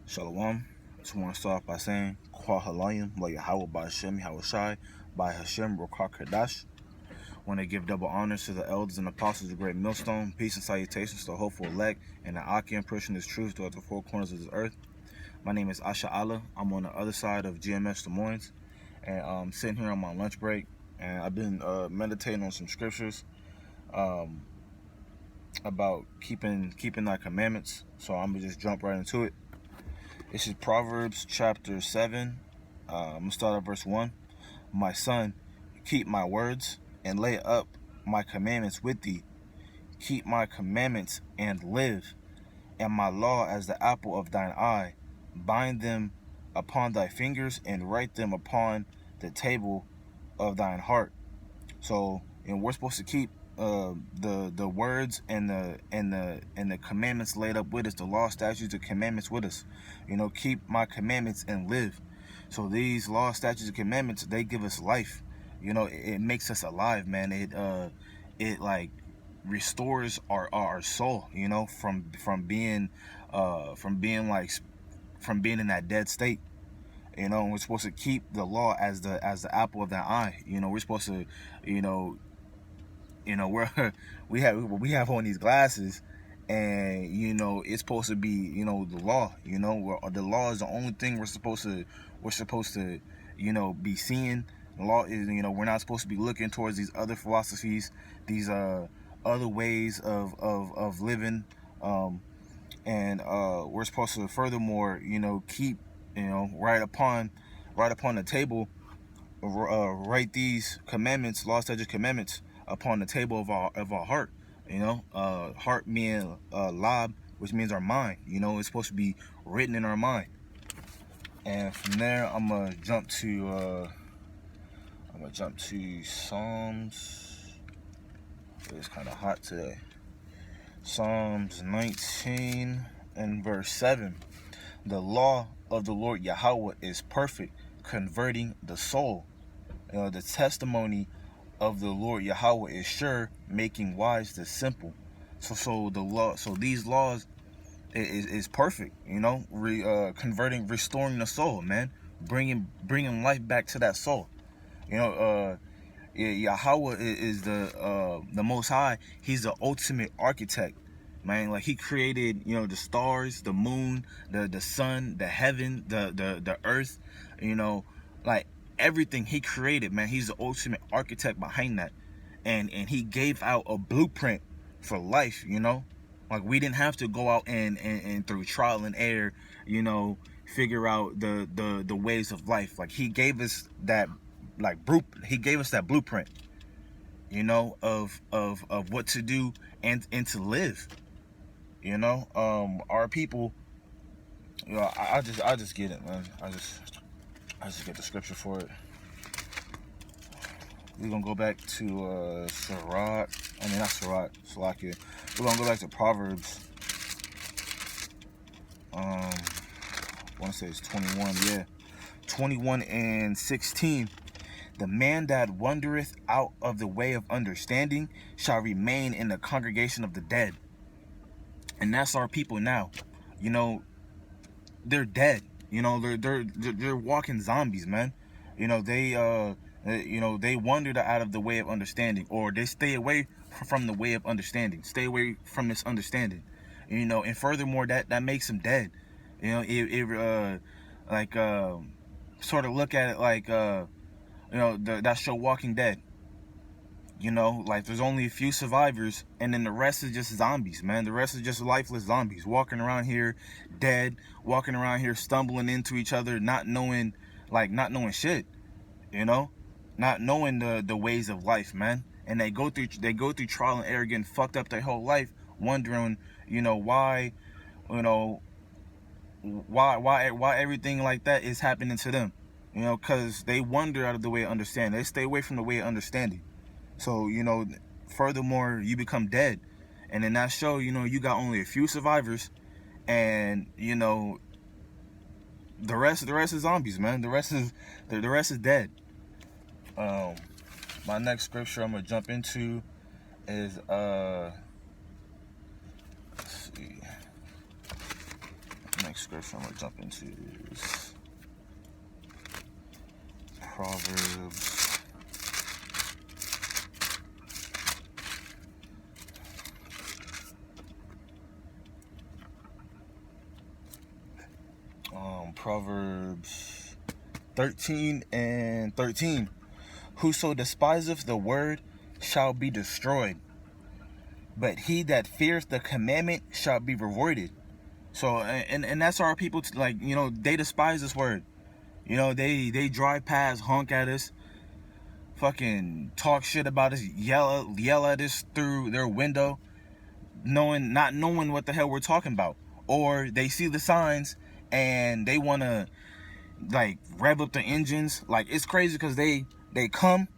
Shalom. Just want to start off by saying Kwa Halayim, La Yahweh by Hashem, Yahushai, by Hashem, Rokar Kadash. Want to give double honors to the elders and apostles of Great Millstone. Peace and salutations to the hopeful elect and the Akim pushing this truth throughout the four corners of this earth. My name is Asha Allah. I'm on the other side of GMS Des Moines, and I'm sitting here on my lunch break, and I've been meditating on some scriptures about keeping thy commandments. So I'm gonna just jump right into it. This is Proverbs chapter 7. I'm going to start at verse 1. My son, keep my words and lay up my commandments with thee. Keep my commandments and live, and my law as the apple of thine eye. Bind them upon thy fingers and write them upon the table of thine heart. So, we're supposed to keep the words and the commandments laid up with us, the law, statutes, and commandments with us. Keep my commandments and live. So these law, statutes, and commandments, they give us life. It makes us alive, man. It like restores our soul. From being in that dead state. We're supposed to keep the law as the apple of the eye. We're supposed to, we have on these glasses, and it's supposed to be the law. The law is the only thing we're supposed to be seeing. The law is, we're not supposed to be looking towards these other philosophies, these other ways of living, and we're supposed to furthermore keep right upon the table, write these commandments, law, statutes, commandments upon the table of our heart. Heart meaning lab, which means our mind. It's supposed to be written in our mind. And from there, I'm gonna jump to Psalms. It's kind of hot today. Psalms 19 and verse 7. The law of the Lord Yahweh is perfect, converting the soul. The testimony of the Lord Yahweh is sure, making wise the simple. So the law, so these laws is perfect. Converting, restoring the soul, man, bringing life back to that soul. Yahweh is the Most High. He's the ultimate architect, man. Like, he created the stars, the moon, the sun, the heaven, the earth. Like, everything he created, man. He's the ultimate architect behind that, and he gave out a blueprint for life. Like, we didn't have to go out and through trial and error figure out the ways of life. Like, he gave us that blueprint of what to do and to live. Our people, I just get it, man. I just get the scripture for it. We're gonna go back to Sirach. I mean, not Sirach, Salakia. We're gonna go back to Proverbs. I want to say it's 21. Yeah, 21 and 16. The man that wandereth out of the way of understanding shall remain in the congregation of the dead. And that's our people now. They're dead. They're walking zombies, man. They wandered out of the way of understanding, or they stay away from the way of understanding. Stay away from this understanding. And furthermore, that makes them dead. Sort of look at it like that show Walking Dead. Like, there's only a few survivors, and then the rest is just zombies, man. The rest is just lifeless zombies walking around here dead, walking around here stumbling into each other, not knowing shit, not knowing the ways of life, man. And they go through trial and error, getting fucked up their whole life, wondering why why everything like that is happening to them. Because they wander out of the way of understanding. They stay away from the way of understanding. So, furthermore, you become dead. And in that show, you got only a few survivors, and the rest is zombies, man. The rest is dead. My next scripture I'm gonna jump into is let's see. next scripture I'm going to jump into is Proverbs. Proverbs 13:13. Whoso despiseth the word shall be destroyed, but he that feareth the commandment shall be rewarded. So, and that's our people, like, you know, they despise this word. You know, they drive past, honk at us, fucking talk shit about us, yell at us through their window, not knowing what the hell we're talking about. Or they see the signs and they want to, like, rev up the engines. Like, it's crazy because they come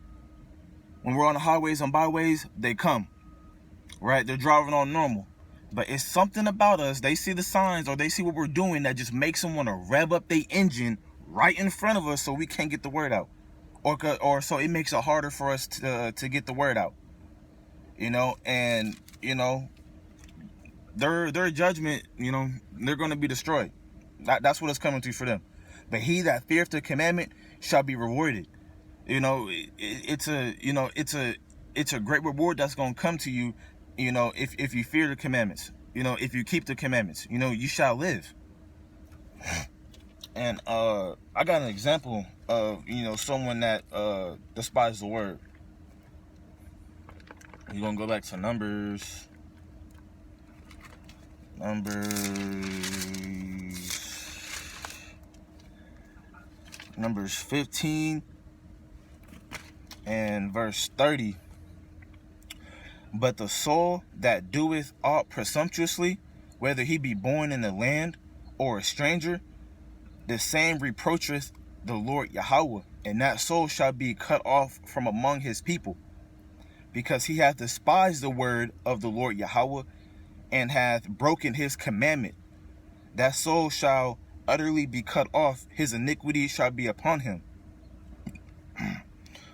when we're on the highways and byways. They come, right? They're driving on normal, but it's something about us. They see the signs or they see what we're doing that just makes them want to rev up their engine right in front of us so we can't get the word out, or so it makes it harder for us to get the word out, you know. And you know, their judgment, you know, they're going to be destroyed. That's what it's coming to for them. But he that feareth the commandment shall be rewarded. You know, it's a great reward that's going to come to you, you know, if you fear the commandments. You know, if you keep the commandments, you know, you shall live. And I got an example of, you know, someone that despises the word. You're going to go back to Numbers 15 and verse 30. But the soul that doeth aught presumptuously, whether he be born in the land or a stranger, the same reproacheth the Lord Yahweh, and that soul shall be cut off from among his people, because he hath despised the word of the Lord Yahweh, and hath broken his commandment. That soul shall utterly be cut off, his iniquity shall be upon him.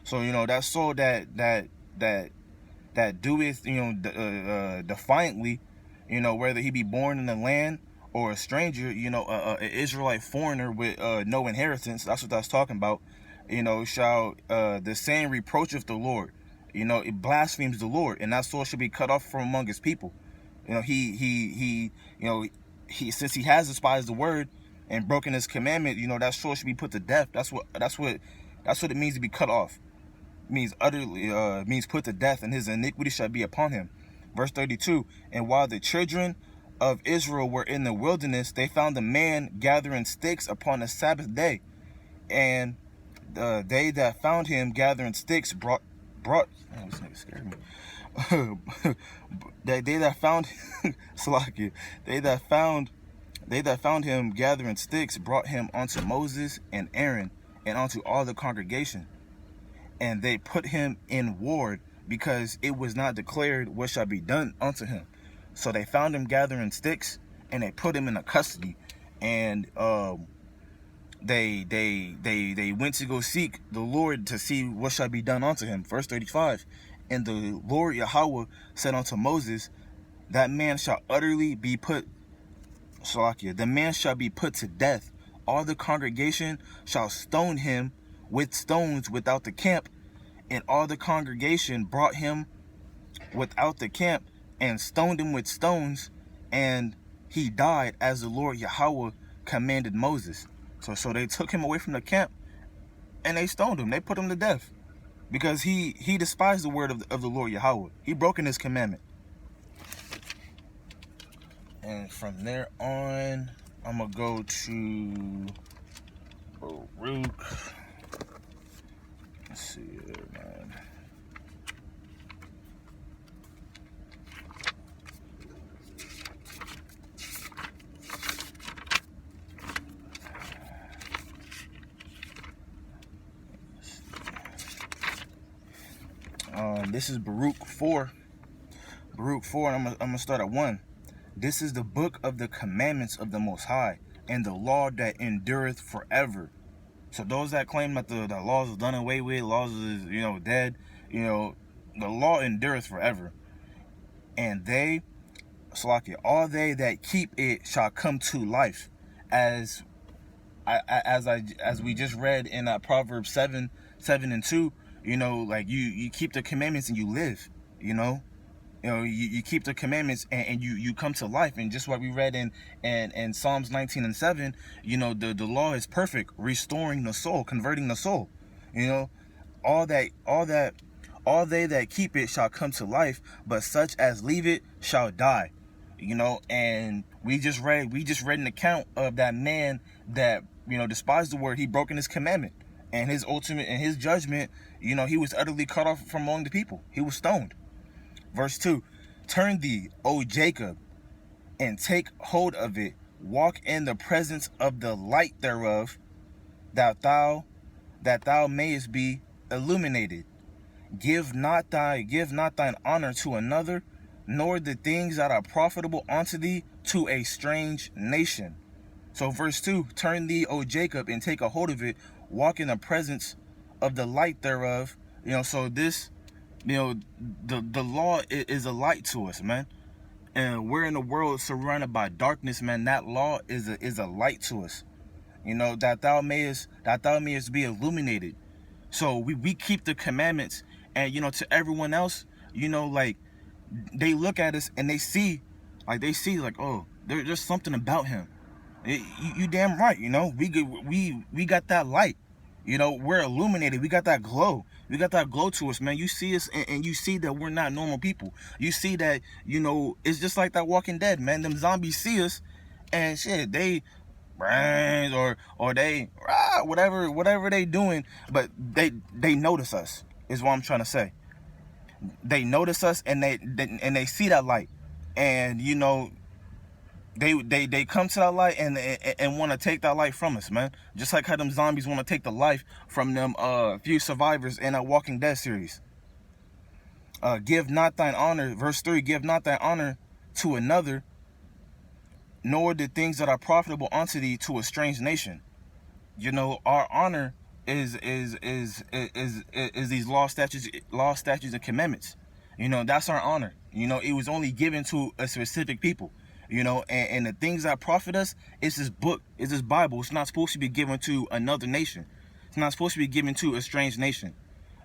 So, you know, that soul that doeth, you know, defiantly, you know, whether he be born in the land or a stranger, you know, an Israelite foreigner with no inheritance, that's what that's talking about, you know, shall the same reproacheth the Lord. You know, it blasphemes the Lord, and that soul should be cut off from among his people. You know, he since he has despised the word and broken his commandment, you know, that soul should be put to death. That's what it means to be cut off. It means utterly, means put to death, and his iniquity shall be upon him. Verse 32. And while the children of Israel were in the wilderness, they found a man gathering sticks upon the Sabbath day, and they that found him gathering sticks brought. Man, this nigga scared me. they that found Salakia, they that found him gathering sticks brought him unto Moses and Aaron and unto all the congregation, and they put him in ward, because it was not declared what shall be done unto him. So they found him gathering sticks, and they put him in a custody, and they went to go seek the Lord to see what shall be done unto him. Verse 35. And the Lord Yahweh said unto Moses, that man shall utterly be put, Salakia, the man shall be put to death. All the congregation shall stone him with stones without the camp. And all the congregation brought him without the camp and stoned him with stones, and he died as the Lord Yahweh commanded Moses. So they took him away from the camp and they stoned him. They put him to death because he despised the word of the Lord Yahweh. He broken his commandment. And from there on, I'm going to go to Baruch. Let's see here, man. This is Baruch 4. Baruch 4, and I'm gonna start at 1. This is the book of the commandments of the Most High, and the law that endureth forever. So those that claim that the laws is done away with, laws is, you know, dead, you know, the law endureth forever. And they, Salakia, all they that keep it shall come to life, as as we just read in Proverbs 7:2, you know, like you keep the commandments and you live, you know. You keep the commandments and you come to life. And just what we read in Psalms 19:7, you know, the law is perfect, restoring the soul, converting the soul. You know, all they that keep it shall come to life, but such as leave it shall die. You know, and we just read an account of that man that, you know, despised the word. He broken his commandment, and his judgment, you know, he was utterly cut off from among the people. He was stoned. Verse 2, turn thee, O Jacob, and take hold of it. Walk in the presence of the light thereof, that thou mayest be illuminated. Give not thine honor to another, nor the things that are profitable unto thee to a strange nation. So verse 2, turn thee, O Jacob, and take a hold of it. Walk in the presence of the light thereof. You know, so this, you know, the law is a light to us, man. And we're in a world surrounded by darkness, man. That law is a light to us. You know, that thou mayest be illuminated. So we keep the commandments, and, you know, to everyone else, you know, like, they look at us and they see like, oh, there's something about him. You damn right, you know, we got that light. You know, we're illuminated. We got that glow. We got that glow to us, man. You see us, and you see that we're not normal people. You see that, you know, it's just like that Walking Dead, man. Them zombies see us, and shit, they brains or they whatever they doing, but they notice us, is what I'm trying to say. They notice us, and they see that light, and, you know, they come to that light and want to take that light from us, man. Just like how them zombies want to take the life from them few survivors in that Walking Dead series. Give not thine honor, verse 3, give not thine honor to another, nor the things that are profitable unto thee to a strange nation. You know, our honor is these law, statutes, and commandments. You know, that's our honor. You know, it was only given to a specific people. You know, and the things that profit us is this book, is this Bible. It's not supposed to be given to another nation. It's not supposed to be given to a strange nation.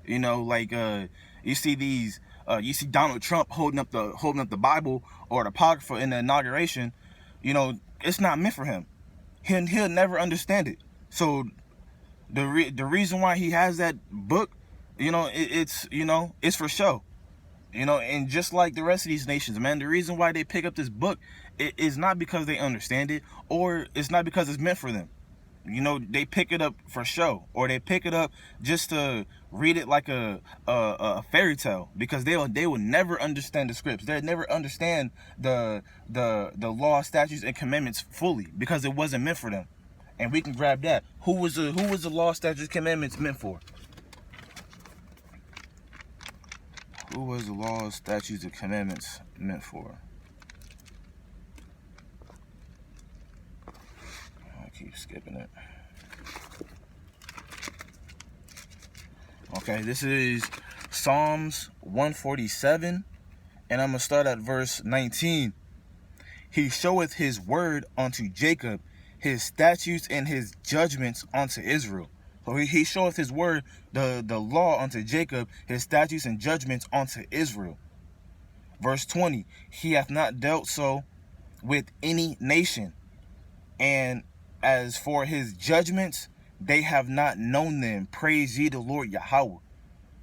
You know, like you see Donald Trump holding up the Bible or the Apocrypha in the inauguration. You know, it's not meant for him. He'll never understand it. So the reason why he has that book, you know, it's for show. You know, and just like the rest of these nations, man, the reason why they pick up this book is not because they understand it, or it's not because it's meant for them. You know, they pick it up for show, or they pick it up just to read it like a fairy tale, because they will never understand the scripts. They'll never understand the law, statutes, and commandments fully, because it wasn't meant for them. And we can grab that. Who was the law, statutes, commandments meant for? Who was the laws, statutes, and commandments meant for? I keep skipping it. Okay, this is Psalms 147, and I'm going to start at verse 19. He showeth his word unto Jacob, his statutes and his judgments unto Israel. So he showeth his word, the law unto Jacob, his statutes and judgments unto Israel. Verse 20, he hath not dealt so with any nation. And as for his judgments, they have not known them. Praise ye the Lord Yahweh.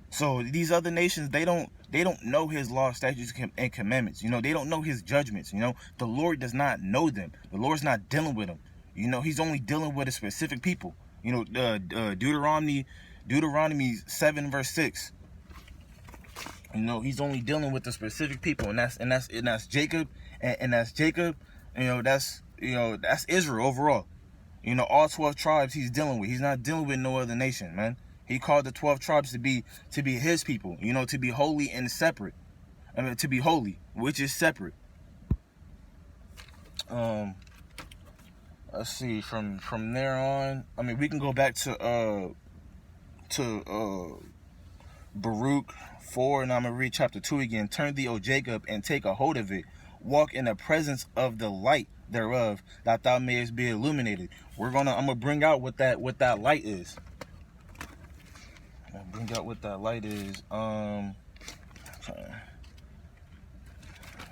So these other nations, they don't know his law, statutes, and commandments. You know, they don't know his judgments. You know, the Lord does not know them. The Lord's not dealing with them. You know, he's only dealing with a specific people. You know, Deuteronomy 7 verse 6. You know, he's only dealing with the specific people, and that's Jacob, and that's Jacob. You know, that's Israel overall. You know, all 12 tribes he's dealing with. He's not dealing with no other nation, man. He called the 12 tribes to be his people. You know, to be holy and separate. I mean, to be holy, which is separate. Let's see, from there on, I mean, we can go back to Baruch 4, and I'm going to read chapter 2 again. Turn thee, O Jacob, and take a hold of it. Walk in the presence of the light thereof, that thou mayest be illuminated. I'm gonna bring out what that light is.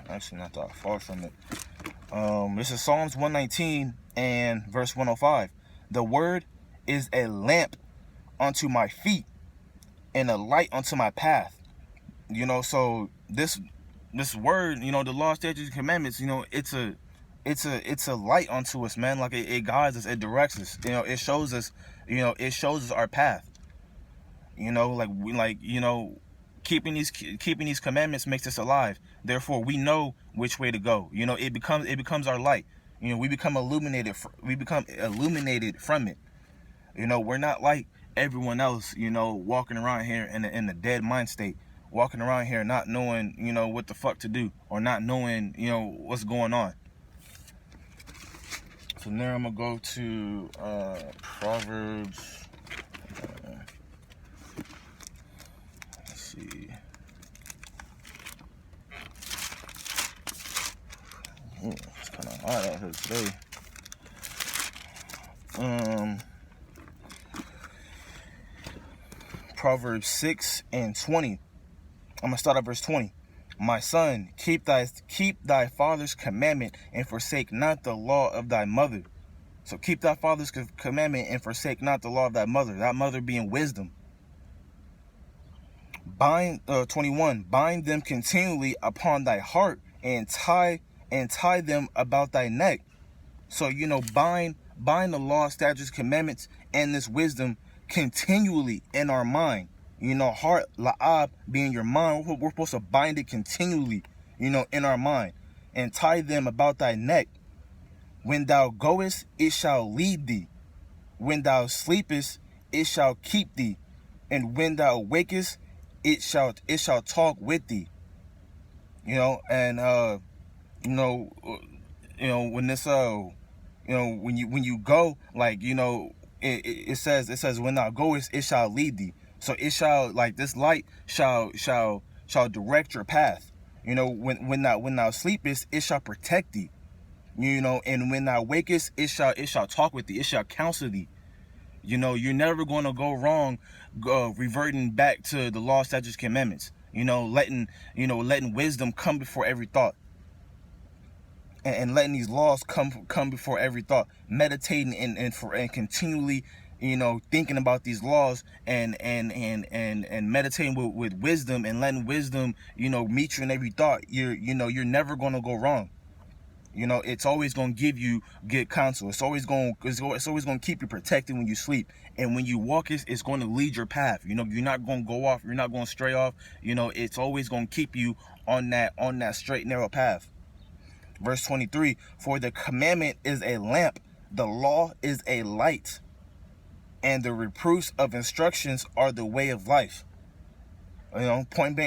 Actually not that far from it. This is Psalms 119 and verse 105. The word is a lamp unto my feet and a light unto my path. So this word, the law, statutes, and commandments, it's a light unto us, man. Like it guides us, it directs us. It shows us, our path. Keeping these commandments makes us alive. Therefore, we know which way to go. It becomes our light. We become illuminated from it. We're not like everyone else, walking around here in a dead mind state, walking around here not knowing, what the fuck to do, or not knowing, what's going on. From there, I'm gonna go to Proverbs. Let's see. It's kind of hot out here today. Proverbs 6 and 20. I'm gonna start at verse 20. My son, keep thy father's commandment and forsake not the law of thy mother. So keep thy father's commandment and forsake not the law of thy mother. That mother being wisdom. 21. Bind them continually upon thy heart and tie them about thy neck. So bind the law, statutes, commandments, and this wisdom continually in our mind. Heart, la'ab, being your mind. We're supposed to bind it continually, in our mind, and tie them about thy neck. When thou goest, it shall lead thee. When thou sleepest, it shall keep thee. And when thou wakest, it shall talk with thee. When this when you go, it says when thou goest, it shall lead thee. So it shall, this light shall direct your path. When thou sleepest, it shall protect thee. And when thou wakest, it shall talk with thee. It shall counsel thee. You're never going to go wrong, reverting back to the law, statutes, commandments. Letting wisdom come before every thought. And letting these laws come before every thought. Meditating and continually, thinking about these laws and meditating with wisdom, and letting wisdom, meet you in every thought. You're never going to go wrong. It's always going to give you good counsel. It's always going to keep you protected when you sleep. And when you walk, it's going to lead your path. You're not going to go off. You're not going to stray off. It's always going to keep you on that straight, narrow path. Verse 23, for the commandment is a lamp, the law is a light, and the reproofs of instructions are the way of life. Point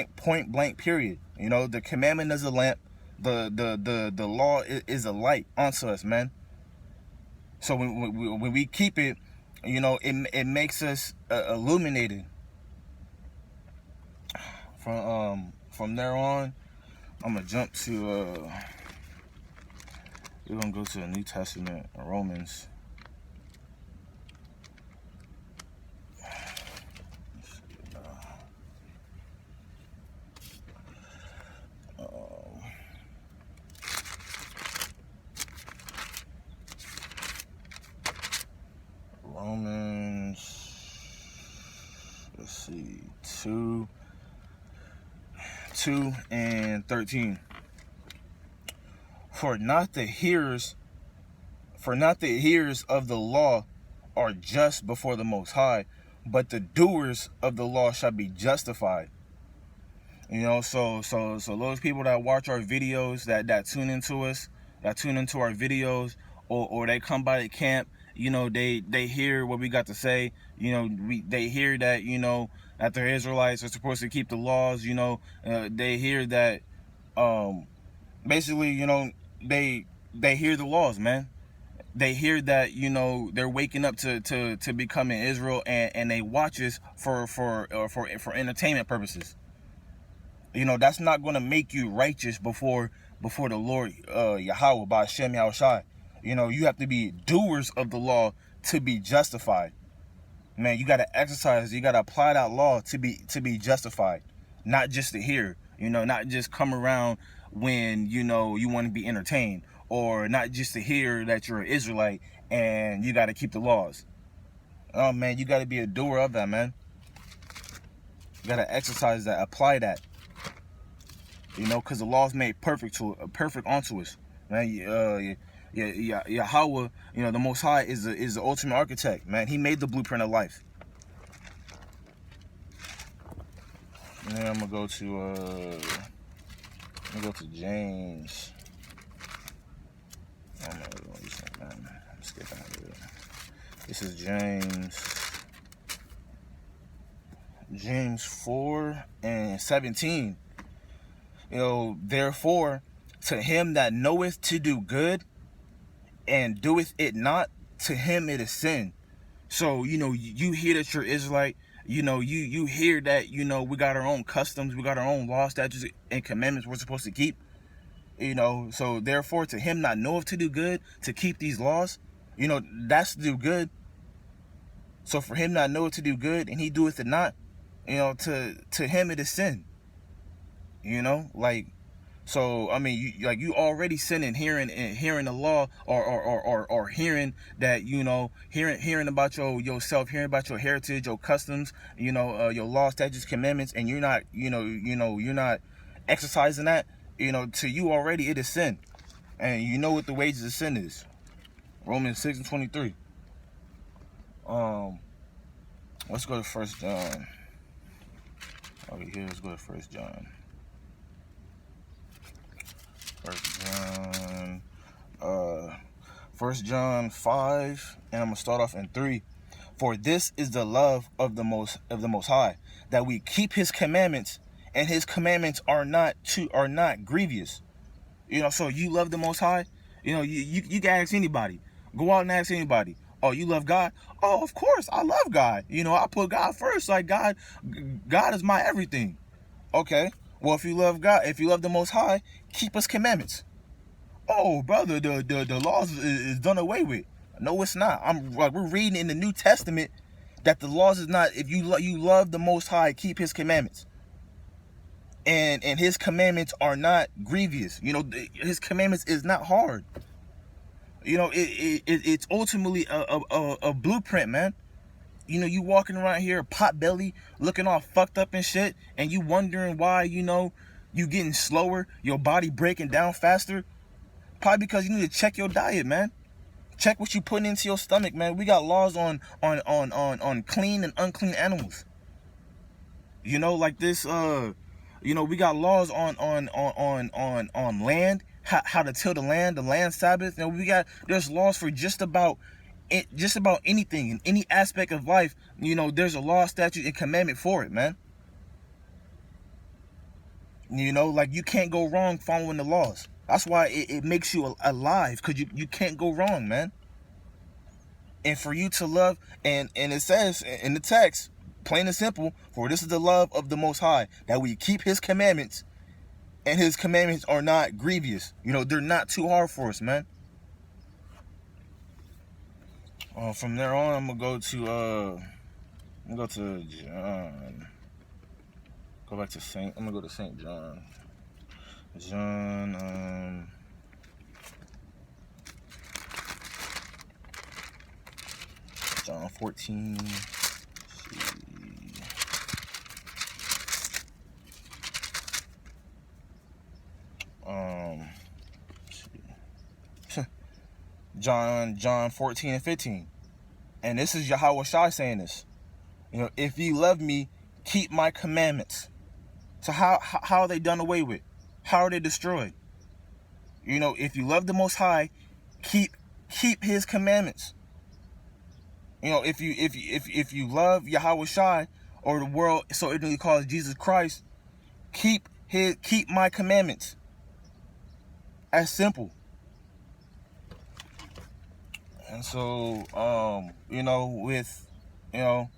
blank, period. The commandment is a lamp, the law is a light unto us, man. So when we keep it, it makes us illuminated. From there on, I'm gonna jump to we're gonna go to the New Testament, Romans. Romans, let's see, 2 and 13. For not the hearers of the law are just before the Most High, but the doers of the law shall be justified. So those people that watch our videos, that tune into us, that tune into our videos, or they come by the camp, they hear what we got to say. They hear that, that the Israelites are supposed to keep the laws. They hear that, basically, they hear the laws, man. They hear that, they're waking up to becoming Israel, and they watch us for entertainment purposes. That's not going to make you righteous before before the Lord Yahweh by Hashem Yahushai. You know, you have to be doers of the law to be justified. Man, you got to exercise, you got to apply that law to be justified, not just to hear, you know, not just come around when, you know, you want to be entertained, or not just to hear that you're an Israelite and you got to keep the laws. Oh man, you got to be a doer of that, man. You got to exercise that, apply that, you know, because the law's made perfect onto us, man. Yahweh, you know, the Most High is the ultimate architect, man. He made the blueprint of life. And then I'm gonna go to James. Oh no, man. I'm skipping over it. This is James 4:17. You know, therefore, to him that knoweth to do good and doeth it not, to him it is sin. So, you know, you hear that you're Israelite, you know, you hear that, you know, we got our own customs, we got our own laws, statutes, and commandments we're supposed to keep. You know, so therefore to him not knoweth to do good, to keep these laws, you know, that's to do good. So for him not knoweth to do good and he doeth it not, you know, to him it is sin. You know, like, so I mean, you already sinning hearing the law, or hearing that, you know, hearing about yourself, hearing about your heritage, your customs, you know, your law, statutes, commandments, and you're not, you're not exercising that, you know, to you already it is sin, and you know what the wages of sin is. Romans 6:23. Let's go to 1 John. Over here, let's go to 1 John. 1 John 5, and I'm gonna start off in 3. For this is the love of the most High, that we keep his commandments, and his commandments are not grievous. You know, so you love the Most High. You know, you can ask anybody. Go out and ask anybody. Oh, you love God? Oh, of course, I love God. You know, I put God first. Like, God is my everything. Okay. Well, if you love God, if you love the Most High, keep his commandments. Oh, brother, the laws is done away with. No, it's not. We're reading in the New Testament that the laws is not. If you love the Most High, keep his commandments. And his commandments are not grievous. You know, his commandments is not hard. You know, it's ultimately a blueprint, man. You know, you walking around here pot belly, looking all fucked up and shit, and you wondering why, you know, you getting slower, your body breaking down faster. Probably because you need to check your diet, man. Check what you putting into your stomach, man. We got laws on clean and unclean animals. You know, like this. You know, we got laws on land, how to till the land Sabbath. You know, there's laws for just about anything in any aspect of life. You know, there's a law, statute, and commandment for it, man. You know, like, you can't go wrong following the laws. That's why it makes you alive, because you can't go wrong, man. And for you to love, and it says in the text, plain and simple, for this is the love of the Most High, that we keep his commandments, and his commandments are not grievous. You know, they're not too hard for us, man. From there on, I'm gonna go to John. Go back to Saint. I'm gonna go to Saint John. John 14. John 14 and 15. And this is Yahweh Shai saying this. You know, if ye love me, keep my commandments. So how are they done away with? How are they destroyed? You know, if you love the Most High, keep his commandments. You know, if you love Yahweh Shai, or the world so ignorantly calls Jesus Christ, keep my commandments. As simple. And so, you know, with, you know,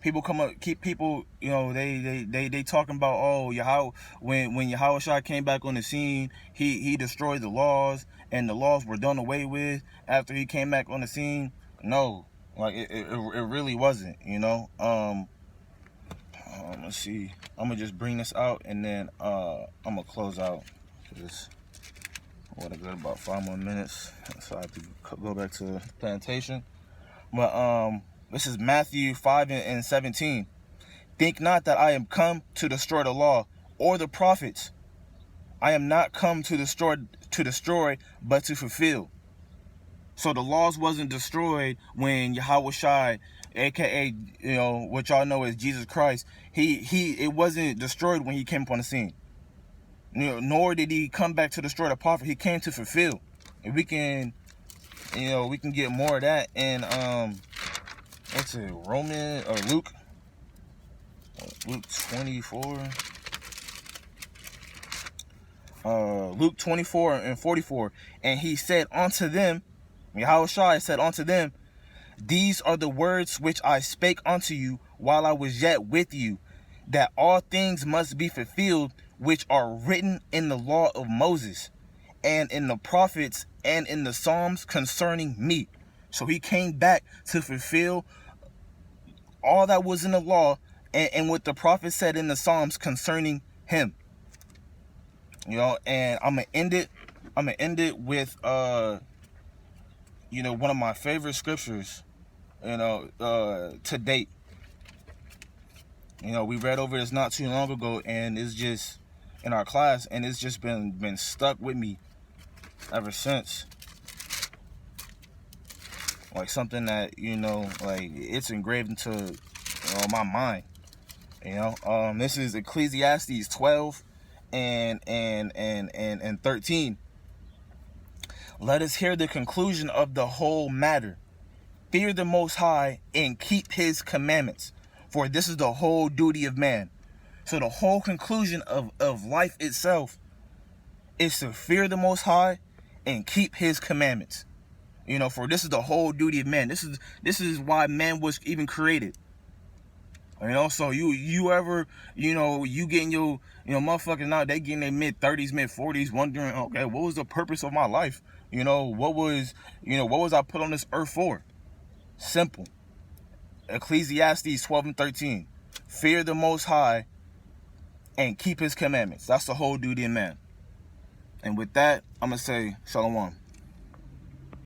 People come up, keep people, you know, they talking about, oh, Yahweh, when Yahweh Shai came back on the scene, he destroyed the laws, and the laws were done away with after he came back on the scene. No, like it really wasn't, you know. Let's see. I'm gonna just bring this out, and then I'm gonna close out. Just what a good about 5 more minutes, so I have to go back to plantation. But this is Matthew 5:17. Think not that I am come to destroy the law or the prophets. I am not come to destroy, but to fulfill. So the laws wasn't destroyed when Yahweh Shai, aka, you know, what y'all know as Jesus Christ, it wasn't destroyed when he came upon the scene. You know, nor did he come back to destroy the prophet. He came to fulfill. And we can, you know, we can get more of that in what's it, Luke 24. Luke 24:44. And he said unto them, Yahweh Shai said unto them, these are the words which I spake unto you while I was yet with you, that all things must be fulfilled which are written in the law of Moses, and in the prophets, and in the Psalms concerning me. So he came back to fulfill all that was in the law, and what the prophet said in the Psalms concerning him. You know, and I'm gonna end it with you know, one of my favorite scriptures, you know, to date. You know, we read over this not too long ago, and it's just in our class, and it's just been stuck with me ever since. Like something that, you know, like it's engraved into, you know, my mind. You know, this is Ecclesiastes 12 and 13. Let us hear the conclusion of the whole matter. Fear the Most High and keep his commandments, for this is the whole duty of man. So the whole conclusion of life itself is to fear the Most High and keep his commandments. You know, for this is the whole duty of man. This is why man was even created. You know, so you ever, you know, you getting your, you know, motherfuckers now, they getting their mid-30s, mid-40s, wondering, okay, what was the purpose of my life? You know, what was I put on this earth for? Simple. Ecclesiastes 12 and 13. Fear the Most High and keep his commandments. That's the whole duty of man. And with that, I'm going to say shalom.